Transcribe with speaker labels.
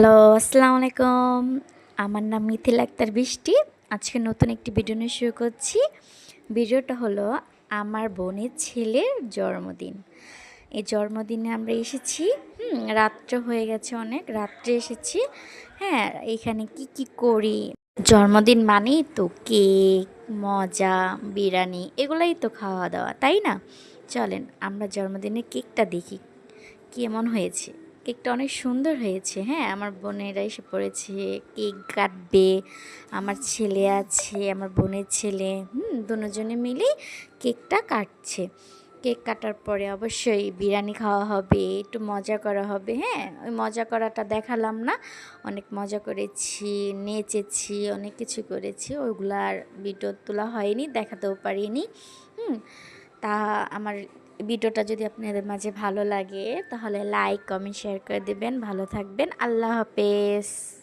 Speaker 1: Hello, আসসালামু আলাইকুম। আমার নাম মিথিল আক্তার বৃষ্টি। আজকে নতুন একটি ভিডিও নিয়ে শুরু করছি। ভিডিওটা হলো আমার বোনের ছেলের জন্মদিন। এই জন্মদিনে আমরা এসেছি। রাত্রে হয়ে গেছে অনেক। রাত্রে এসেছি। হ্যাঁ, এখানে কি করি? জন্মদিন মানেই তো কেক, মজা, বিরিয়ানি এগুলাই তো খাওয়া-দাওয়া, তাই না? চলেন আমরা জন্মদিনের কেকটা দেখি কেমন হয়েছে। কেকটা অনেক সুন্দর হয়েছে। হ্যাঁ, আমার বোনেরা এসে পড়েছে, কেক কাটবে। আমার ছেলে আছে, আমার বোনের ছেলে, দুজনে মিলেই কেকটা কাটছে। কেক কাটার পরে অবশ্যই বিরিয়ানি খাওয়া হবে, একটু মজা করা হবে। হ্যাঁ, ওই মজা করাটা দেখালাম না। অনেক মজা করেছি, নেচেছি, অনেক কিছু করেছি। ওইগুলো আর ভিডিও তোলা হয়নি, দেখাতেও পারিনি। হুম তা আমার ভিডিওটা যদি আপনাদের মাঝে ভালো লাগে তাহলে লাইক কমেন্ট শেয়ার করে দেবেন। ভালো থাকবেন। আল্লাহ হাফেজ।